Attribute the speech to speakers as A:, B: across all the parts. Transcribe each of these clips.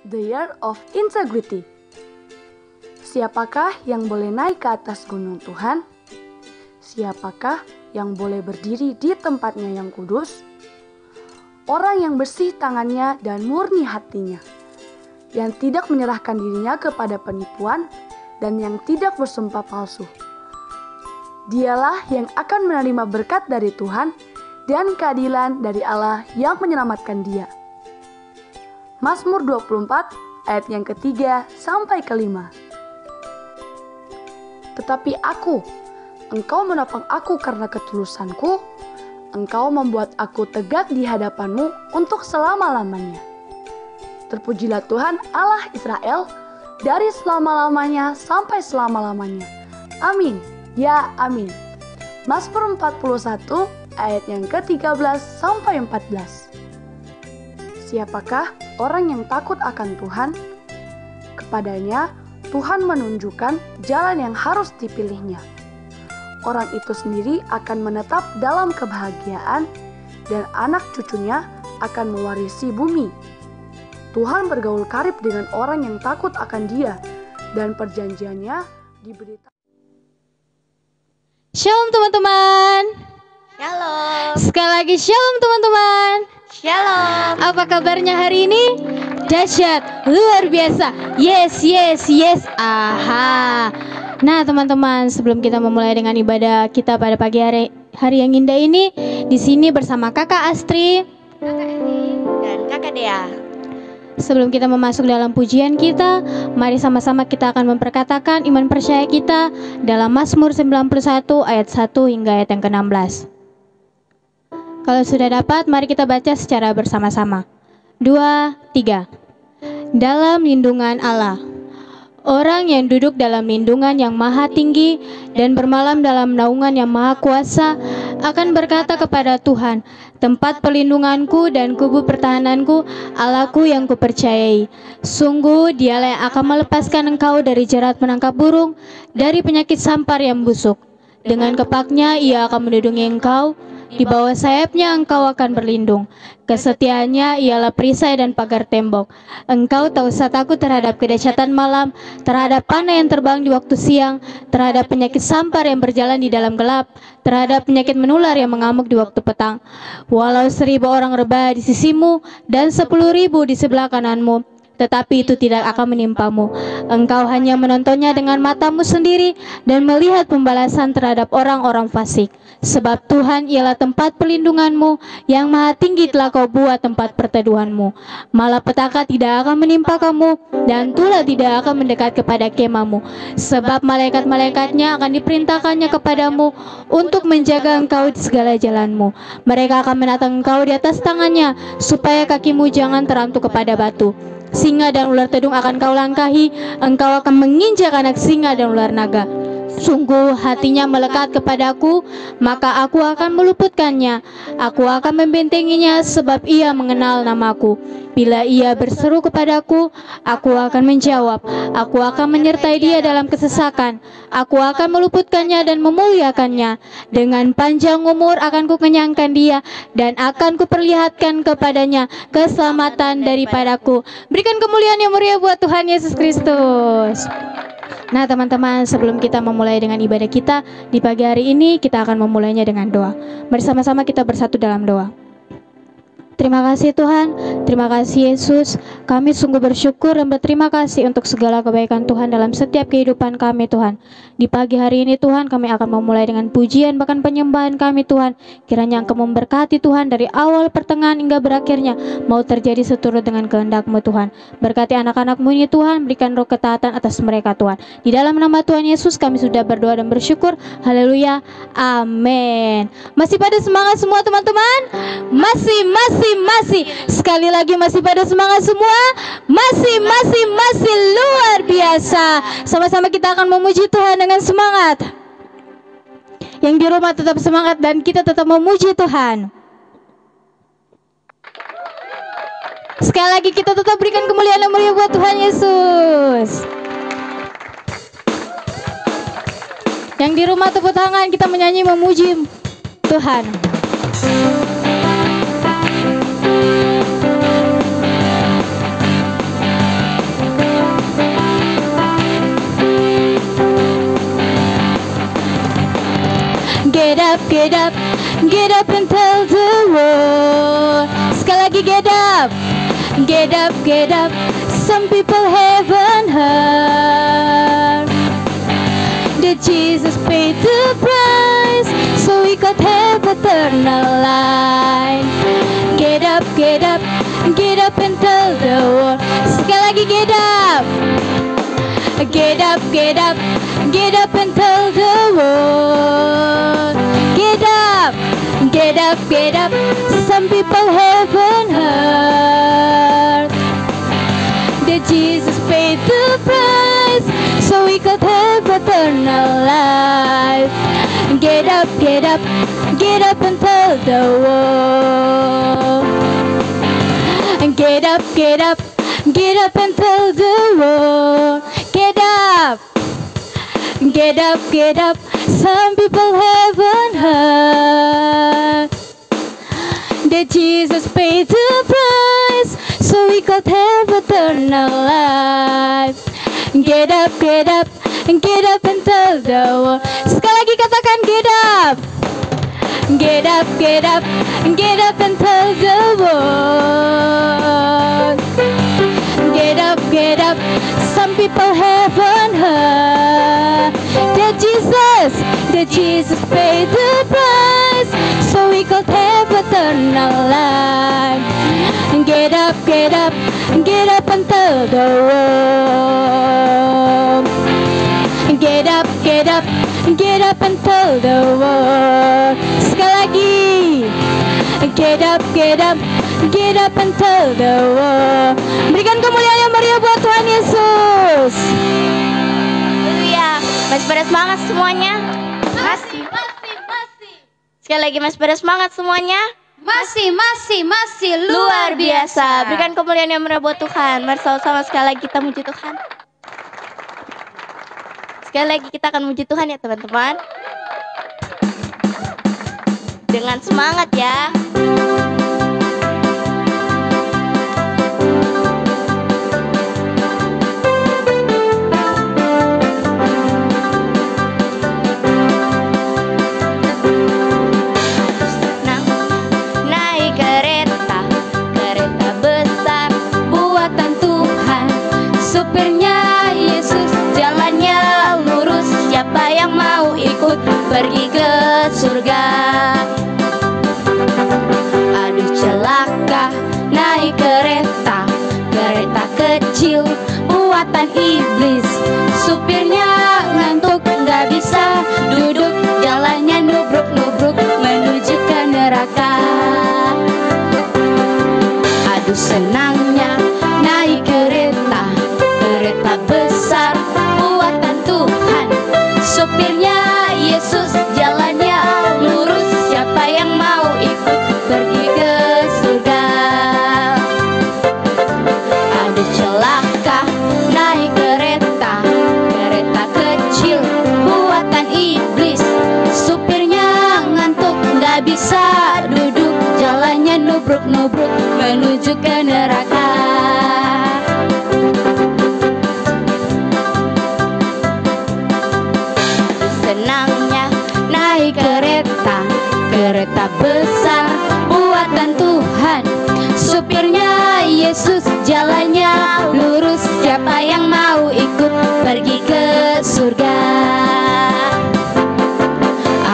A: The Year of Integrity. Siapakah yang boleh naik ke atas gunung Tuhan? Siapakah yang boleh berdiri di tempatnya yang kudus? Orang yang bersih tangannya dan murni hatinya, yang tidak menyerahkan dirinya kepada penipuan dan yang tidak bersumpah palsu. Dialah yang akan menerima berkat dari Tuhan dan keadilan dari Allah yang menyelamatkan dia. Mazmur 24 ayat yang ketiga sampai kelima. Tetapi aku, Engkau menopang aku karena ketulusanku, Engkau membuat aku tegak di hadapan-Mu untuk selama-lamanya. Terpujilah Tuhan Allah Israel dari selama-lamanya sampai selama-lamanya. Amin. Ya, amin. Mazmur 41 ayat yang ke-13 sampai 14. Siapakah orang yang takut akan Tuhan? Kepadanya Tuhan menunjukkan jalan yang harus dipilihnya. Orang itu sendiri akan menetap dalam kebahagiaan dan anak cucunya akan mewarisi bumi. Tuhan bergaul karib dengan orang yang takut akan Dia dan perjanjiannya diberitakan.
B: Shalom teman-teman.
C: Shalom.
B: Sekali lagi shalom teman-teman.
C: Shalom.
B: Apa kabarnya hari ini? Dahsyat, luar biasa. Yes. Aha. Nah teman-teman, sebelum kita memulai dengan ibadah kita pada pagi hari yang indah ini, di sini bersama Kakak Astri,
C: Kakak Eni, dan Kakak Dea.
B: Sebelum kita memasuk dalam pujian kita, mari sama-sama kita akan memperkatakan iman percaya kita dalam Mazmur 91 ayat 1 hingga ayat yang ke-16. Kalau sudah dapat, mari kita baca secara bersama-sama. 2, 3. Dalam lindungan Allah. Orang yang duduk dalam lindungan yang maha tinggi dan bermalam dalam naungan yang maha kuasa akan berkata kepada Tuhan, tempat perlindunganku dan kubu pertahananku, Allahku yang kupercayai. Sungguh dialah yang akan melepaskan engkau dari jerat penangkap burung, dari penyakit sampar yang busuk. Dengan kepaknya ia akan melindungi engkau, di bawah sayapnya engkau akan berlindung. Kesetiaannya ialah perisai dan pagar tembok. Engkau tak usah takut terhadap kedahsyatan malam, terhadap panah yang terbang di waktu siang, terhadap penyakit sampar yang berjalan di dalam gelap, terhadap penyakit menular yang mengamuk di waktu petang. Walau 1000 orang rebah di sisimu dan 10.000 di sebelah kananmu, tetapi itu tidak akan menimpamu. Engkau hanya menontonnya dengan matamu sendiri dan melihat pembalasan terhadap orang-orang fasik. Sebab Tuhan ialah tempat perlindunganmu, yang maha tinggi telah kau buat tempat perteduhanmu. Malapetaka tidak akan menimpa kamu, dan tulah tidak akan mendekat kepada kemahmu. Sebab malaikat-malaikatnya akan diperintahkannya kepadamu untuk menjaga engkau di segala jalanmu. Mereka akan menatang engkau di atas tangannya, supaya kakimu jangan terantuk kepada batu. Singa dan ular tedung akan kau langkahi, engkau akan menginjak anak singa dan ular naga. Sungguh hatinya melekat kepadaku, maka aku akan meluputkannya. Aku akan membentenginya sebab ia mengenal namaku. Bila ia berseru kepadaku, aku akan menjawab. Aku akan menyertai dia dalam kesesakan. Aku akan meluputkannya dan memuliakannya. Dengan panjang umur akan kukenyangkan dia, dan akan kuperlihatkan kepadanya keselamatan daripadaku. Berikan kemuliaan yang meriah buat Tuhan Yesus Kristus. Nah teman-teman, sebelum kita memulai dengan ibadah kita di pagi hari ini, kita akan memulainya dengan doa. Mari sama-sama kita bersatu dalam doa. Terima kasih Tuhan, terima kasih Yesus. Kami sungguh bersyukur dan berterima kasih untuk segala kebaikan Tuhan dalam setiap kehidupan kami Tuhan. Di pagi hari ini Tuhan, kami akan memulai dengan pujian bahkan penyembahan kami Tuhan. Kiranya Engkau memberkati Tuhan dari awal pertengahan hingga berakhirnya, mau terjadi seturut dengan kehendak-Mu Tuhan. Berkati anak-anak-Mu ini Tuhan, berikan roh ketaatan atas mereka Tuhan. Di dalam nama Tuhan Yesus kami sudah berdoa dan bersyukur. Haleluya, amin. Masih pada semangat semua teman-teman? Masih. Sekali lagi masih pada semangat semua? Masih luar biasa. Sama-sama kita akan memuji Tuhan dengan semangat. Yang di rumah tetap semangat dan kita tetap memuji Tuhan. Sekali lagi kita tetap berikan kemuliaan yang mulia buat Tuhan Yesus. Yang di rumah tepuk tangan, kita menyanyi memuji Tuhan. up, get up, get up and tell the world. Sekali lagi get up, get up, get up. Some people haven't heard that Jesus paid the price so we could have eternal life. Get up, get up, get up and tell the world. Sekali lagi get up, get up, get up, get up and tell the world. Get up, get up, get up. Some people haven't heard that Jesus paid the price so we could have eternal life. Get up, get up, get up and tell the world. Get up, get up, get up and tell the world. Get up, get up, get up. Some people haven't heard that Jesus paid the price so we could have eternal life. Get up, get up, get up and tell the world. Sekali lagi katakan get up, get up, get up, get up and tell the world. Get up, get up. Some people haven't heard that Jesus paid the price so we could have eternal life. Get up, get up, get up and tell the world. Get up, get up, get up and tell the world. Sekali lagi. Get up, get up, get up and tell the world. Berikan kemuliaan yang meriah buat Tuhan Yesus.
C: Haleluya. Masih pada semangat semuanya? Masih. Sekali lagi masih pada semangat semuanya?
B: Masih
C: Luar biasa. Berikan kemuliaan yang meriah buat Tuhan. Mari sama-sama sekali lagi kita muji Tuhan. Sekali lagi kita akan muji Tuhan ya teman-teman. Dengan semangat ya. Naik kereta besar buatan Tuhan. Supirnya Yesus, jalannya lurus. Siapa yang mau ikut pergi ke surga? Aduh celaka, naik kereta kecil buatan iblis. Supirnya ngantuk, nggak bisa duduk. Jalannya nubruk-nubruk menuju ke neraka. Aduh senangnya naik kereta besar buatan Tuhan. Supirnya Yesus, jalannya lurus. Siapa yang mau ikut pergi ke surga? Ada celaka, naik kereta kecil buatan iblis. Supirnya ngantuk, nggak bisa duduk. Jalannya nubruk-nubruk menuju ke neraka. Senangnya naik kereta besar buatan Tuhan. Supirnya Yesus, jalannya lurus. Siapa yang mau ikut pergi ke surga?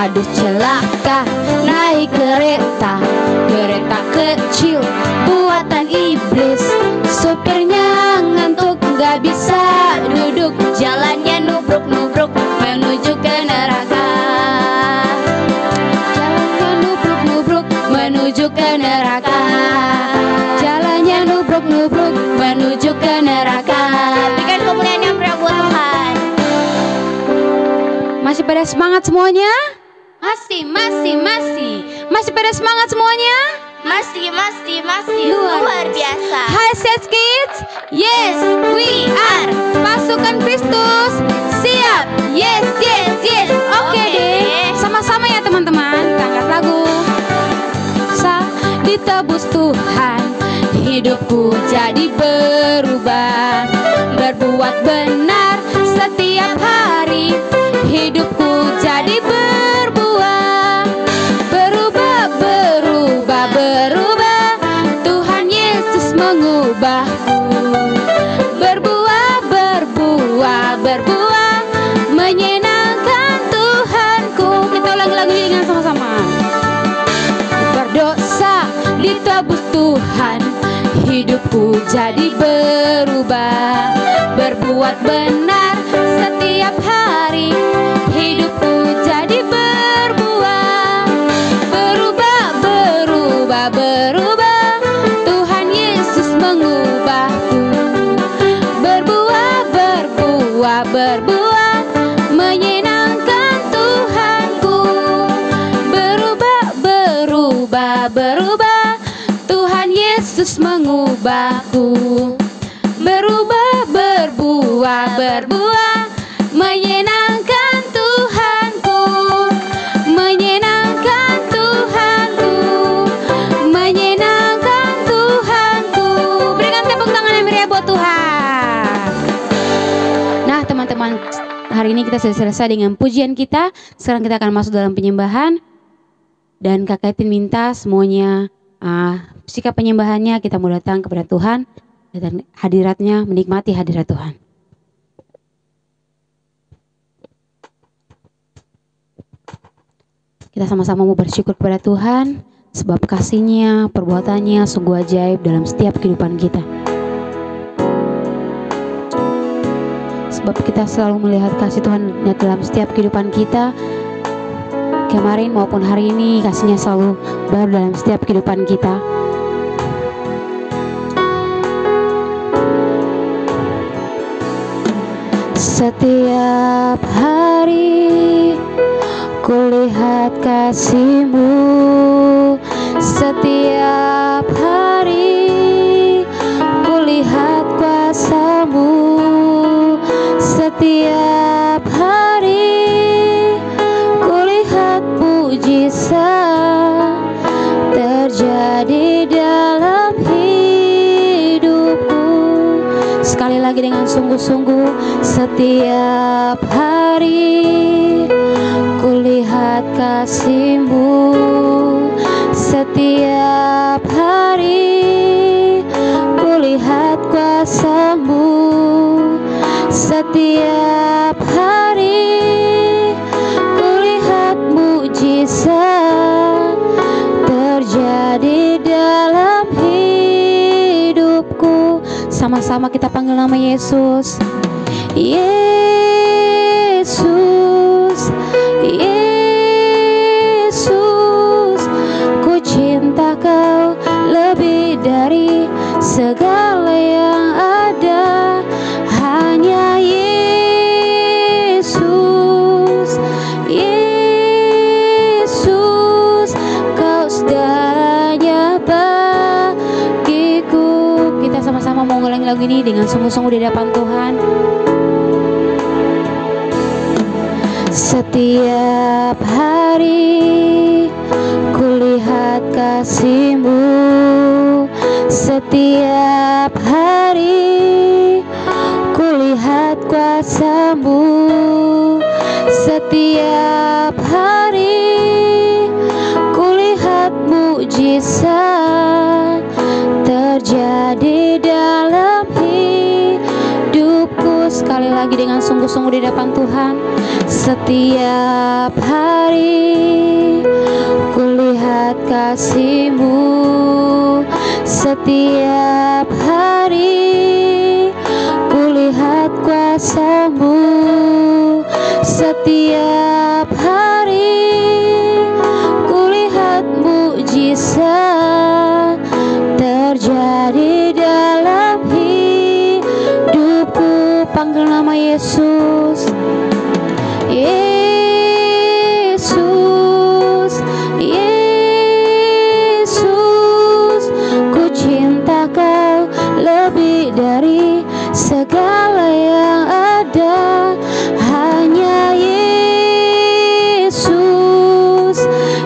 C: Aduh celaka, naik kereta kecil buatan iblis. Supirnya ngantuk, nggak bisa duduk. Jalannya nubruk-nubruk menuju ke neraka. Jalannya nubruk-nubruk menuju ke neraka. Jalannya nubruk-nubruk menuju ke neraka. Berikan kemuliaan yang meriah buat Tuhan.
B: Masih pada semangat semuanya? Masih pada semangat semuanya?
C: Masih luar biasa.
B: Hi Sets Kids. Yes, we are pasukan Kristus. Siap. Yes. Oke deh. Sama-sama ya teman-teman. Angkat lagu. Ditebus Tuhan, hidupku jadi berubah. Berbuat benar setiap hari, hidupku jadi berbuah.
C: mengubahku. Berbuah, berbuah, berbuah, menyenangkan Tuhanku. Kita ulangi lagu ini dengan sama-sama. Berdosa ditebus Tuhan, hidupku jadi berubah. Berbuat benar setiap hari, hidupku jadi berbuah. Berubah, berubah, berubah, Tuhan Yesus mengubahku. Berbuah, berbuah, berbuah, menyenangkan Tuhanku. Berubah, berubah, berubah, Tuhan Yesus mengubahku. Berubah, berbuah, berbuah, menyenangkan Tuhanku. Menyenangkan Tuhanku, menyenangkan Tuhanku. Berikan tepuk tangan yang meriah buat Tuhan. Nah teman-teman, hari ini kita sudah selesai dengan pujian kita. Sekarang kita akan masuk dalam penyembahan. Dan Kak Etin minta semuanya sikap penyembahannya kita mau datang kepada Tuhan dan hadiratnya, menikmati hadirat Tuhan. Kita sama-sama mau bersyukur kepada Tuhan sebab kasih-Nya, perbuatannya sungguh ajaib dalam setiap kehidupan kita. Sebab kita selalu melihat kasih Tuhan dalam setiap kehidupan kita. Kemarin maupun hari ini kasih-Nya selalu baru dalam setiap kehidupan kita. Setiap hari kulihat kasih-Mu, setiap hari kulihat kuasa-Mu, setiap hari kulihat mujizat terjadi dalam hidupku. Sekali lagi dengan sungguh-sungguh, setiap hari kulihat kasih-Mu, setiap hari kulihat kuasa-Mu, setiap hari kulihat mujizat terjadi dalam hidupku. Sama-sama kita panggil nama Yesus. Yesus, Yesus, ku cinta Kau lebih dari segala yang ada. Hanya Yesus, Yesus, Kau segalanya bagiku. Kita sama-sama mau ngulangi lagu ini dengan sungguh-sungguh di hadapan Tuhan. Setiap hari kulihat kasih-Mu, setiap hari kulihat kuasa-Mu, setiap hari kulihat mujizat terjadi dalam hidupku. Sekali lagi dengan sungguh-sungguh di hadapan Tuhan. Setiap hari kulihat kasih-Mu, setiap hari kulihat kuasa-Mu, setiap hari kulihat mujizat terjadi dalam hidupku. Panggil nama Yesus. Yesus, Yesus, ku cinta Kau lebih dari segala yang ada. Hanya Yesus,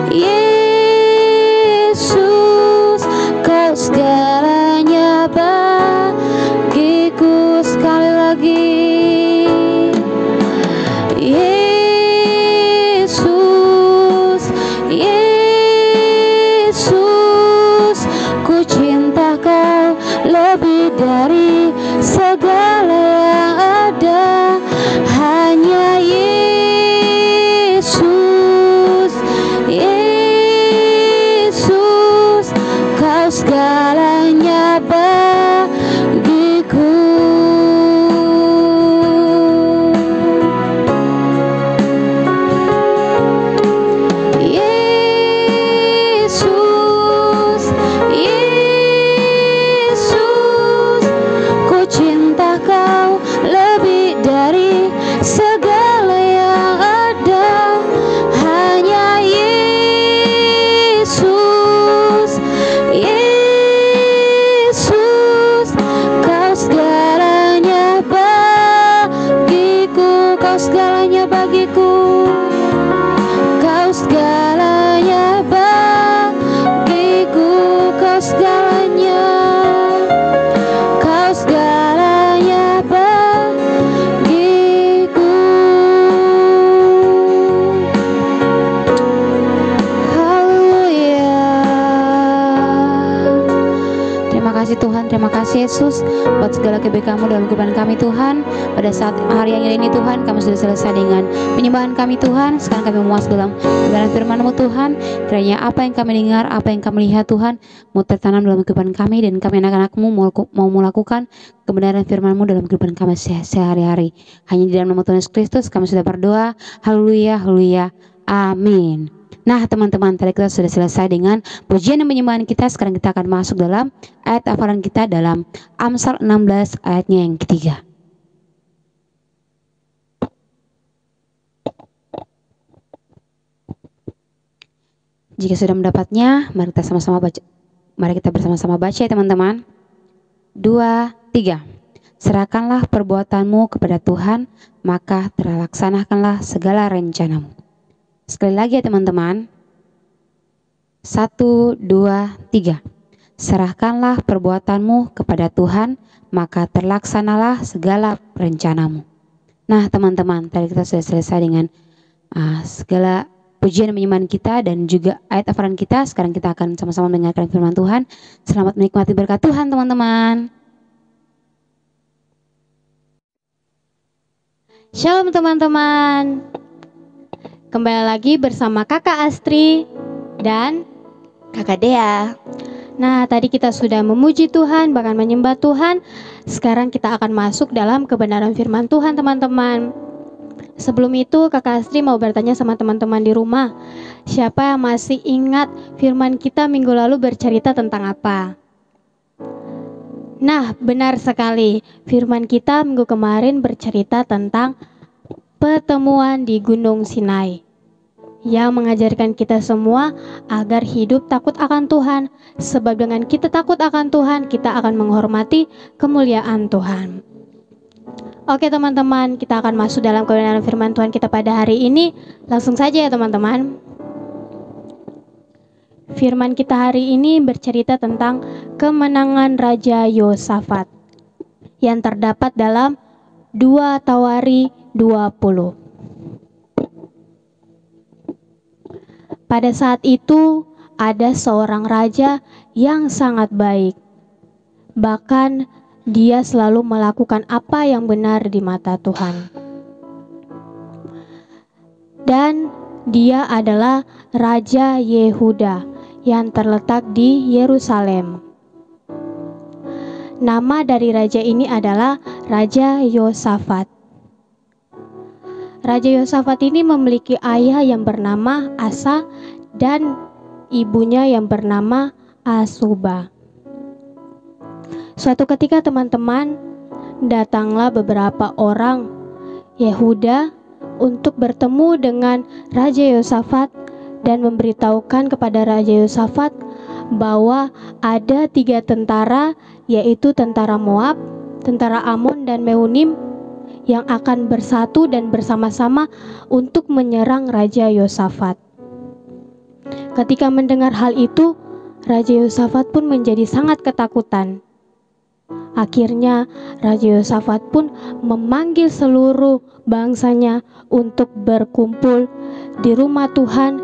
C: Yesus, Kau segalanya bagiku. Sekali lagi, Yesus, Yesus, ku cinta Kau lebih dari
B: dari segala yang ada. Hanya Yesus, Yesus, Kau segalanya bagiku. Yesus, Yesus, ku cinta Kau lebih dari segala yang ada. Hanya Yesus, Yesus, Kau segalanya bagiku. Kau segalanya bagiku. Kau segalanya bagiku. Kau segalanya. Kau segalanya bagiku. Haleluya.
C: Terima kasih Tuhan, terima kasih Yesus buat segala kebaikan-Mu dalam kehidupan kami Tuhan. Pada saat hari yang ini Tuhan, kami sudah selesai dengan penyembahan kami Tuhan. Sekarang kami mau masuk dalam kebenaran firman-Mu Tuhan. Kiranya apa yang kami dengar, apa yang kami lihat Tuhan, mau tertanam dalam kehidupan kami, dan kami anak-anak-Mu mau melakukan kebenaran firman-Mu dalam kehidupan kami sehari-hari. Hanya di dalam nama Tuhan Yesus Kristus kami sudah berdoa. Haleluya, haleluya, amin. Nah teman-teman, tadi kita sudah selesai dengan pujian dan penyembahan kita. Sekarang kita akan masuk dalam ayat hafalan kita dalam Amsal 16 ayatnya yang ketiga. Jika sudah mendapatnya, mari kita sama-sama baca. Mari kita bersama-sama baca ya teman-teman. 2, 3. Serahkanlah perbuatanmu kepada Tuhan, maka terlaksanakanlah segala rencanamu. Sekali lagi ya teman-teman. 1, 2, 3. Serahkanlah perbuatanmu kepada Tuhan, maka terlaksanalah segala rencanamu. Nah teman-teman, tadi kita sudah selesai dengan segala pujian dan penyembahan kita dan juga ayat hafalan kita. Sekarang kita akan sama-sama mendengarkan firman Tuhan. Selamat menikmati berkat Tuhan teman-teman.
B: Shalom teman-teman. Kembali lagi bersama Kakak Astri dan
A: Kakak Dea.
B: Nah, tadi kita sudah memuji Tuhan, bahkan menyembah Tuhan. Sekarang kita akan masuk dalam kebenaran firman Tuhan teman-teman. Sebelum itu Kakak Astri mau bertanya sama teman-teman di rumah, siapa yang masih ingat firman kita minggu lalu bercerita tentang apa? Nah, benar sekali, firman kita minggu kemarin bercerita tentang pertemuan di Gunung Sinai yang mengajarkan kita semua agar hidup takut akan Tuhan, sebab dengan kita takut akan Tuhan, kita akan menghormati kemuliaan Tuhan. Oke teman-teman, kita akan masuk dalam kebenaran firman Tuhan kita pada hari ini. Langsung saja ya teman-teman. Firman kita hari ini bercerita tentang kemenangan Raja Yosafat yang terdapat dalam 2 Tawari 20. Pada saat itu ada seorang raja yang sangat baik. Bahkan dia selalu melakukan apa yang benar di mata Tuhan. Dan dia adalah Raja Yehuda yang terletak di Yerusalem. Nama dari raja ini adalah Raja Yosafat. Raja Yosafat ini memiliki ayah yang bernama Asa dan ibunya yang bernama Asuba. Suatu ketika teman-teman, datanglah beberapa orang Yehuda untuk bertemu dengan Raja Yosafat dan memberitahukan kepada Raja Yosafat bahwa ada 3 tentara, yaitu tentara Moab, tentara Amon dan Mehunim yang akan bersatu dan bersama-sama untuk menyerang Raja Yosafat. Ketika mendengar hal itu, Raja Yosafat pun menjadi sangat ketakutan. Akhirnya Raja Yosafat pun memanggil seluruh bangsanya untuk berkumpul di rumah Tuhan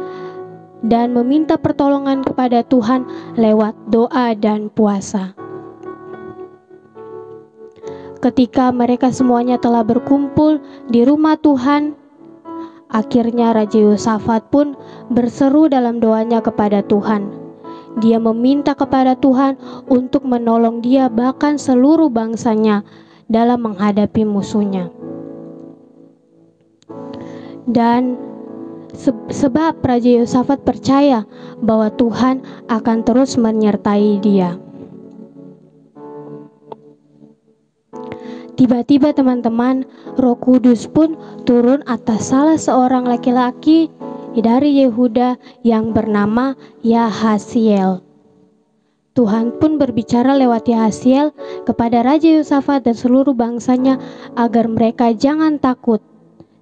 B: dan meminta pertolongan kepada Tuhan lewat doa dan puasa. Ketika mereka semuanya telah berkumpul di rumah Tuhan, akhirnya Raja Yosafat pun berseru dalam doanya kepada Tuhan. Dia meminta kepada Tuhan untuk menolong dia bahkan seluruh bangsanya dalam menghadapi musuhnya. Dan sebab Raja Yosafat percaya bahwa Tuhan akan terus menyertai dia. Tiba-tiba teman-teman, Roh Kudus pun turun atas salah seorang laki-laki dari Yehuda yang bernama Yahasiel. Tuhan pun berbicara lewat Yahasiel kepada Raja Yosafat dan seluruh bangsanya agar mereka jangan takut,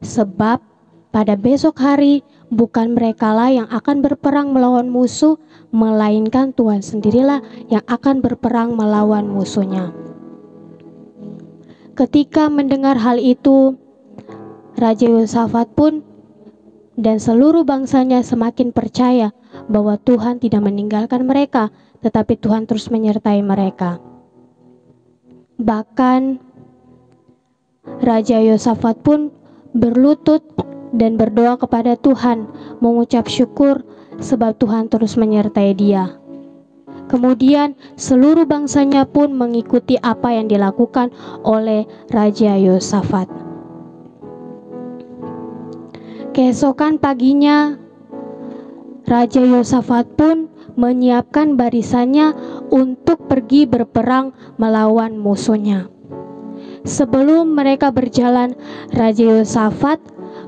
B: sebab pada besok hari bukan merekalah yang akan berperang melawan musuh, melainkan Tuhan sendirilah yang akan berperang melawan musuhnya. Ketika mendengar hal itu, Raja Yosafat pun dan seluruh bangsanya semakin percaya bahwa Tuhan tidak meninggalkan mereka, tetapi Tuhan terus menyertai mereka. Bahkan Raja Yosafat pun berlutut dan berdoa kepada Tuhan, mengucap syukur sebab Tuhan terus menyertai dia. Kemudian seluruh bangsanya pun mengikuti apa yang dilakukan oleh Raja Yosafat. Keesokan paginya, Raja Yosafat pun menyiapkan barisannya untuk pergi berperang melawan musuhnya. Sebelum mereka berjalan, Raja Yosafat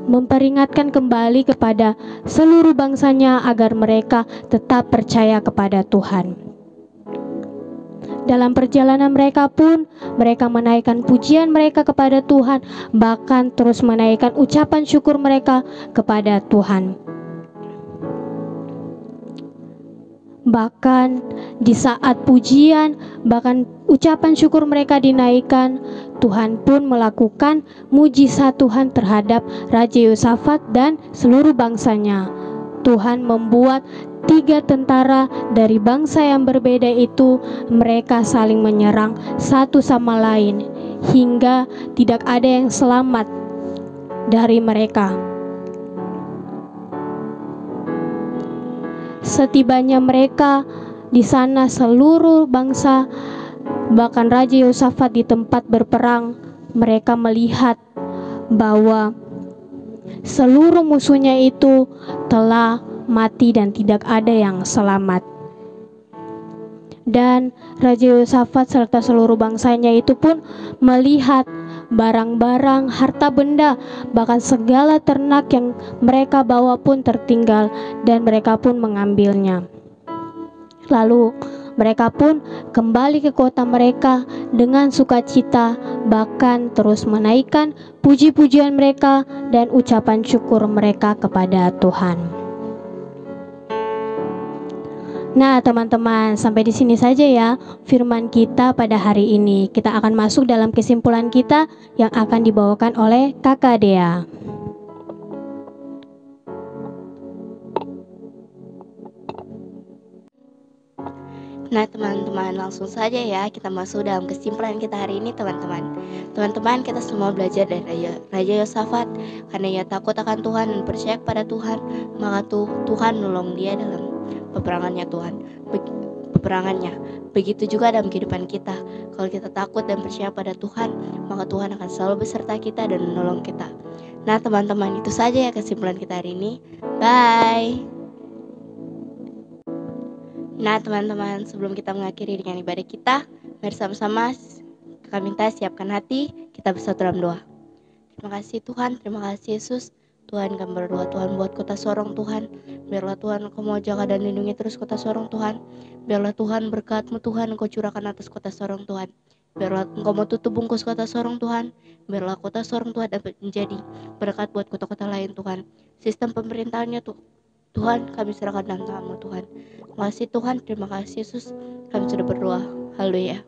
B: memperingatkan kembali kepada seluruh bangsanya agar mereka tetap percaya kepada Tuhan. Dalam perjalanan mereka pun, mereka menaikkan pujian mereka kepada Tuhan, bahkan terus menaikkan ucapan syukur mereka kepada Tuhan. Bahkan di saat pujian, bahkan ucapan syukur mereka dinaikkan, Tuhan pun melakukan mujizat Tuhan terhadap Raja Yosafat dan seluruh bangsanya. Tuhan membuat 3 tentara dari bangsa yang berbeda itu, mereka saling menyerang satu sama lain hingga tidak ada yang selamat dari mereka. Setibanya mereka di sana, seluruh bangsa, bahkan Raja Yosafat di tempat berperang, mereka melihat bahwa seluruh musuhnya itu telah mati dan tidak ada yang selamat. Dan Raja Yosafat serta seluruh bangsanya itu pun melihat barang-barang, harta benda, bahkan segala ternak yang mereka bawa pun tertinggal dan mereka pun mengambilnya. Lalu mereka pun kembali ke kota mereka dengan sukacita, bahkan terus menaikkan puji-pujian mereka dan ucapan syukur mereka kepada Tuhan. Nah, teman-teman, sampai di sini saja ya firman kita pada hari ini. Kita akan masuk dalam kesimpulan kita yang akan dibawakan oleh Kakak Dea.
D: Nah teman-teman, langsung saja ya kita masuk dalam kesimpulan kita hari ini teman-teman. Teman-teman, kita semua belajar dari Raja Yosafat. Karena ia takut akan Tuhan dan percaya kepada Tuhan, maka Tuhan menolong dia dalam peperangannya Begitu juga dalam kehidupan kita. Kalau kita takut dan percaya pada Tuhan, maka Tuhan akan selalu beserta kita dan menolong kita. Nah teman-teman, itu saja ya kesimpulan kita hari ini. Bye. Nah teman-teman, sebelum kita mengakhiri dengan ibadah kita, mari sama-sama kami minta siapkan hati, kita bersatu dalam doa. Terima kasih Tuhan, terima kasih Yesus. Tuhan, kami berdoa Tuhan buat kota Sorong Tuhan. Biarlah Tuhan Engkau mau jaga dan lindungi terus kota Sorong Tuhan. Biarlah Tuhan berkat-Mu Tuhan Engkau curahkan atas kota Sorong Tuhan. Biarlah Engkau mau tutup bungkus kota Sorong Tuhan. Biarlah kota Sorong Tuhan dapat menjadi berkat buat kota-kota lain Tuhan. Sistem pemerintahannya Tuhan kami serahkan dalam tangan-Mu Tuhan. Terima kasih Tuhan, terima kasih Yesus. Kami sudah berdoa. Haleluya.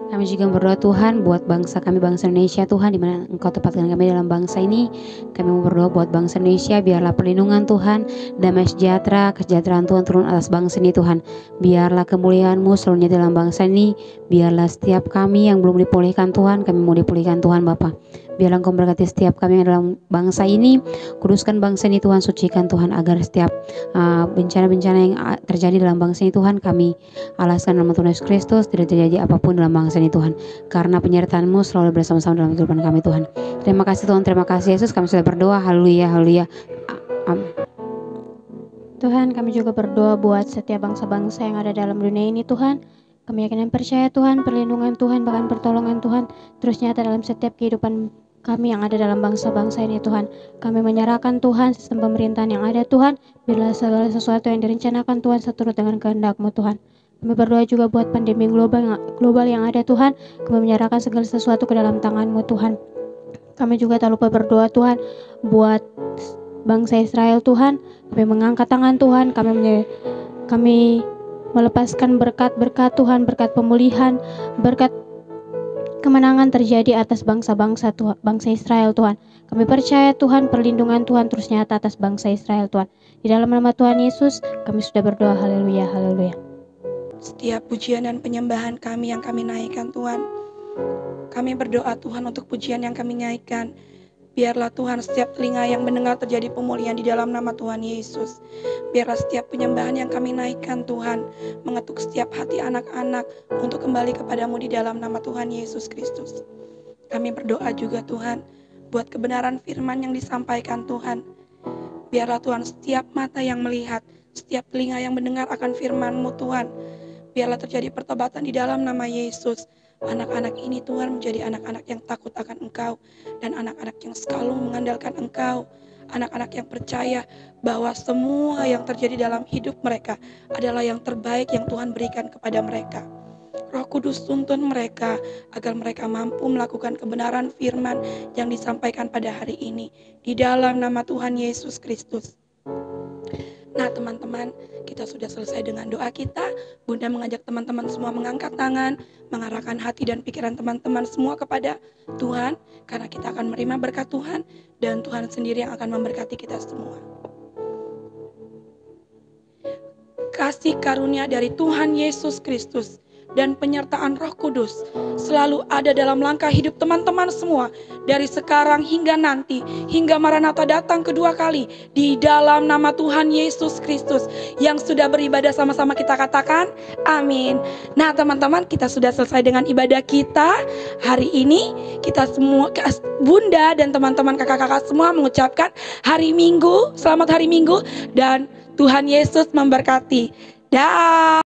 C: Kami juga berdoa Tuhan buat bangsa kami, bangsa Indonesia Tuhan, di mana Engkau tempatkan kami dalam bangsa ini. Kami mau berdoa buat bangsa Indonesia, biarlah perlindungan Tuhan, damai sejahtera, kesejahteraan Tuhan turun atas bangsa ini Tuhan. Biarlah kemuliaan-Mu selalu nyata dalam bangsa ini. Biarlah setiap kami yang belum dipulihkan Tuhan, kami mau dipulihkan Tuhan Bapa. Biarlah Engkau berkati setiap kami yang dalam bangsa ini. Kuduskan bangsa ini Tuhan, sucikan Tuhan, agar setiap bencana-bencana yang terjadi dalam bangsa ini Tuhan, kami alaskan dalam Tuhan Yesus Kristus, tidak terjadi apapun dalam bangsa ini Tuhan, karena penyertaan-Mu selalu bersama-sama dalam kehidupan kami Tuhan. Terima kasih Tuhan, terima kasih Yesus, kami sudah berdoa. Haleluya, haleluya. Amin.
B: Tuhan, kami juga berdoa buat setiap bangsa-bangsa yang ada dalam dunia ini Tuhan. Kami yakin dan percaya Tuhan, perlindungan Tuhan, bahkan pertolongan Tuhan terus nyata dalam setiap kehidupan kami yang ada dalam bangsa-bangsa ini Tuhan. Kami menyerahkan Tuhan sistem pemerintahan yang ada Tuhan. Biarlah segala sesuatu yang direncanakan Tuhan seturut dengan kehendak-Mu Tuhan. Kami berdoa juga buat pandemi global yang ada Tuhan. Kami menyerahkan segala sesuatu ke dalam tangan-Mu Tuhan. Kami juga tak lupa berdoa Tuhan buat bangsa Israel Tuhan. Kami mengangkat tangan Tuhan. Kami melepaskan berkat-berkat Tuhan, berkat pemulihan, berkat kemenangan terjadi atas bangsa-bangsa Tuhan, bangsa Israel Tuhan. Kami percaya Tuhan, perlindungan Tuhan terus nyata atas bangsa Israel Tuhan. Di dalam nama Tuhan Yesus kami sudah berdoa. Haleluya, haleluya.
E: Setiap pujian dan penyembahan kami yang kami naikkan Tuhan, kami berdoa Tuhan untuk pujian yang kami naikkan. Biarlah Tuhan setiap telinga yang mendengar terjadi pemulihan di dalam nama Tuhan Yesus. Biarlah setiap penyembahan yang kami naikkan Tuhan mengetuk setiap hati anak-anak untuk kembali kepadamu di dalam nama Tuhan Yesus Kristus. Kami berdoa juga Tuhan buat kebenaran firman yang disampaikan Tuhan. Biarlah Tuhan setiap mata yang melihat, setiap telinga yang mendengar akan firman-Mu Tuhan. Biarlah terjadi pertobatan di dalam nama Yesus. Anak-anak ini Tuhan menjadi anak-anak yang takut akan Engkau dan anak-anak yang selalu mengandalkan Engkau. Anak-anak yang percaya bahwa semua yang terjadi dalam hidup mereka adalah yang terbaik yang Tuhan berikan kepada mereka. Roh Kudus tuntun mereka agar mereka mampu melakukan kebenaran firman yang disampaikan pada hari ini di dalam nama Tuhan Yesus Kristus. Nah teman-teman, kita sudah selesai dengan doa kita. Bunda mengajak teman-teman semua mengangkat tangan, mengarahkan hati dan pikiran teman-teman semua kepada Tuhan, karena kita akan menerima berkat Tuhan dan Tuhan sendiri yang akan memberkati kita semua. Kasih karunia dari Tuhan Yesus Kristus dan penyertaan Roh Kudus selalu ada dalam langkah hidup teman-teman semua dari sekarang hingga nanti, hingga Maranatha datang kedua kali, di dalam nama Tuhan Yesus Kristus. Yang sudah beribadah sama-sama kita katakan amin. Nah teman-teman, kita sudah selesai dengan ibadah kita hari ini. Kita semua, Bunda dan teman-teman kakak-kakak semua mengucapkan hari Minggu, selamat hari Minggu, dan Tuhan Yesus memberkati. Dah.